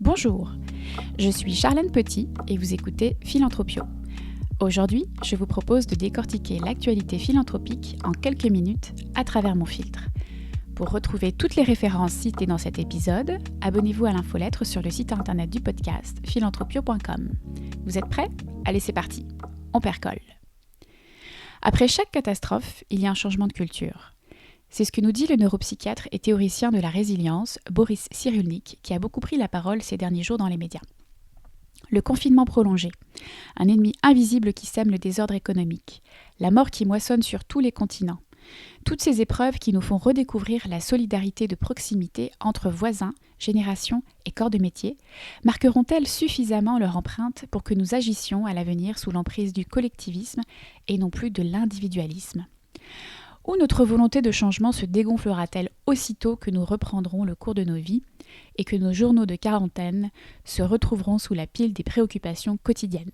Bonjour, je suis Charlène Petit et vous écoutez Philanthropio. Aujourd'hui, je vous propose de décortiquer l'actualité philanthropique en quelques minutes à travers mon filtre. Pour retrouver toutes les références citées dans cet épisode, abonnez-vous à l'infolettre sur le site internet du podcast philanthropio.com. Vous êtes prêts ? Allez, c'est parti, on percole. Après chaque catastrophe, il y a un changement de culture. C'est ce que nous dit le neuropsychiatre et théoricien de la résilience, Boris Cyrulnik, qui a beaucoup pris la parole ces derniers jours dans les médias. Le confinement prolongé, un ennemi invisible qui sème le désordre économique, la mort qui moissonne sur tous les continents. Toutes ces épreuves qui nous font redécouvrir la solidarité de proximité entre voisins, générations et corps de métier, marqueront-elles suffisamment leur empreinte pour que nous agissions à l'avenir sous l'emprise du collectivisme et non plus de l'individualisme ? Ou notre volonté de changement se dégonflera-t-elle aussitôt que nous reprendrons le cours de nos vies et que nos journaux de quarantaine se retrouveront sous la pile des préoccupations quotidiennes ?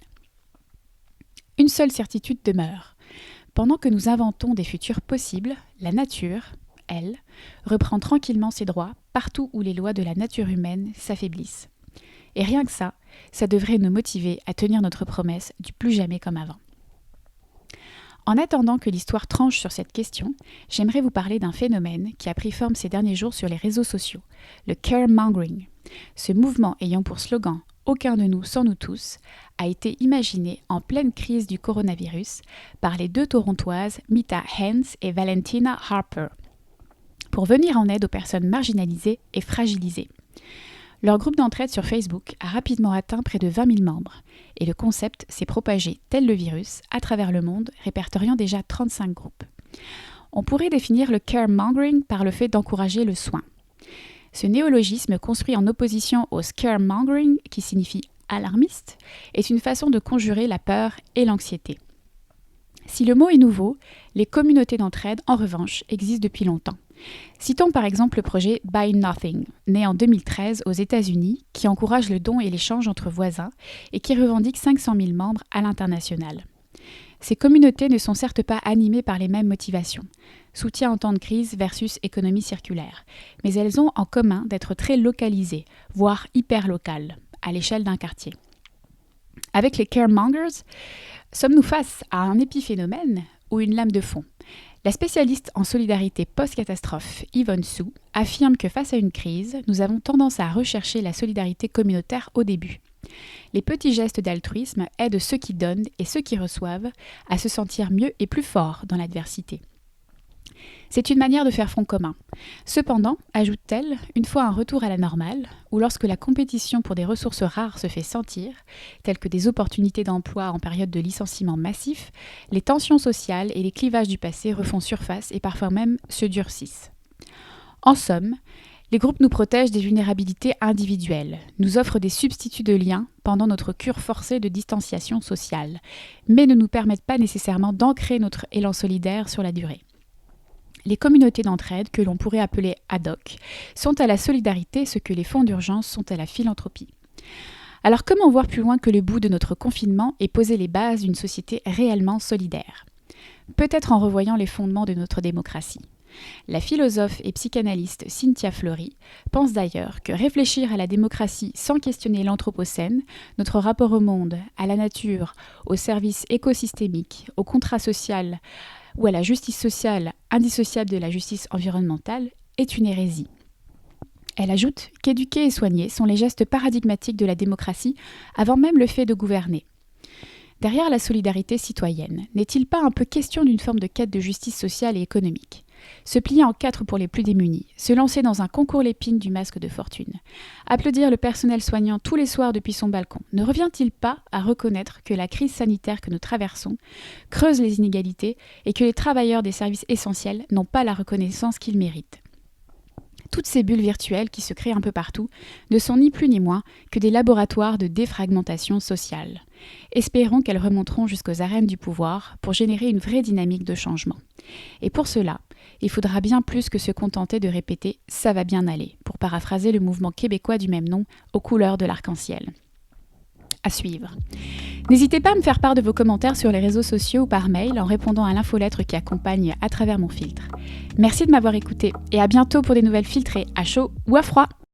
Une seule certitude demeure. Pendant que nous inventons des futurs possibles, la nature, elle, reprend tranquillement ses droits partout où les lois de la nature humaine s'affaiblissent. Et rien que ça devrait nous motiver à tenir notre promesse du plus jamais comme avant. En attendant que l'histoire tranche sur cette question, j'aimerais vous parler d'un phénomène qui a pris forme ces derniers jours sur les réseaux sociaux, le caremongering. Ce mouvement ayant pour slogan « Aucun de nous sans nous tous » a été imaginé en pleine crise du coronavirus par les deux Torontoises Mita Hens et Valentina Harper, pour venir en aide aux personnes marginalisées et fragilisées. Leur groupe d'entraide sur Facebook a rapidement atteint près de 20 000 membres et le concept s'est propagé tel le virus à travers le monde, répertoriant déjà 35 groupes. On pourrait définir le caremongering par le fait d'encourager le soin. Ce néologisme construit en opposition au scaremongering, qui signifie alarmiste, est une façon de conjurer la peur et l'anxiété. Si le mot est nouveau, les communautés d'entraide, en revanche, existent depuis longtemps. Citons par exemple le projet Buy Nothing, né en 2013 aux États-Unis, qui encourage le don et l'échange entre voisins et qui revendique 500 000 membres à l'international. Ces communautés ne sont certes pas animées par les mêmes motivations, soutien en temps de crise versus économie circulaire, mais elles ont en commun d'être très localisées, voire hyper locales, à l'échelle d'un quartier. Avec les caremongers, sommes-nous face à un épiphénomène ou une lame de fond ? La spécialiste en solidarité post-catastrophe, Yvonne Su, affirme que face à une crise, nous avons tendance à rechercher la solidarité communautaire au début. Les petits gestes d'altruisme aident ceux qui donnent et ceux qui reçoivent à se sentir mieux et plus forts dans l'adversité. C'est une manière de faire front commun. Cependant, ajoute-t-elle, une fois un retour à la normale, ou lorsque la compétition pour des ressources rares se fait sentir, telles que des opportunités d'emploi en période de licenciement massif, les tensions sociales et les clivages du passé refont surface et parfois même se durcissent. En somme, les groupes nous protègent des vulnérabilités individuelles, nous offrent des substituts de liens pendant notre cure forcée de distanciation sociale, mais ne nous permettent pas nécessairement d'ancrer notre élan solidaire sur la durée. Les communautés d'entraide, que l'on pourrait appeler ad hoc, sont à la solidarité ce que les fonds d'urgence sont à la philanthropie. Alors comment voir plus loin que le bout de notre confinement et poser les bases d'une société réellement solidaire ? Peut-être en revoyant les fondements de notre démocratie. La philosophe et psychanalyste Cynthia Fleury pense d'ailleurs que réfléchir à la démocratie sans questionner l'anthropocène, notre rapport au monde, à la nature, aux services écosystémiques, au contrat social, ou à la justice sociale indissociable de la justice environnementale est une hérésie. Elle ajoute qu'éduquer et soigner sont les gestes paradigmatiques de la démocratie avant même le fait de gouverner. Derrière la solidarité citoyenne, n'est-il pas un peu question d'une forme de quête de justice sociale et économique ? Se plier en quatre pour les plus démunis, se lancer dans un concours l'épine du masque de fortune, applaudir le personnel soignant tous les soirs depuis son balcon, ne revient-il pas à reconnaître que la crise sanitaire que nous traversons creuse les inégalités et que les travailleurs des services essentiels n'ont pas la reconnaissance qu'ils méritent ? Toutes ces bulles virtuelles qui se créent un peu partout ne sont ni plus ni moins que des laboratoires de défragmentation sociale. Espérons qu'elles remonteront jusqu'aux arènes du pouvoir pour générer une vraie dynamique de changement. Et pour cela, il faudra bien plus que se contenter de répéter « ça va bien aller », pour paraphraser le mouvement québécois du même nom aux couleurs de l'arc-en-ciel. À suivre. N'hésitez pas à me faire part de vos commentaires sur les réseaux sociaux ou par mail en répondant à l'infolettre qui accompagne à travers mon filtre. Merci de m'avoir écouté et à bientôt pour des nouvelles filtrées à chaud ou à froid.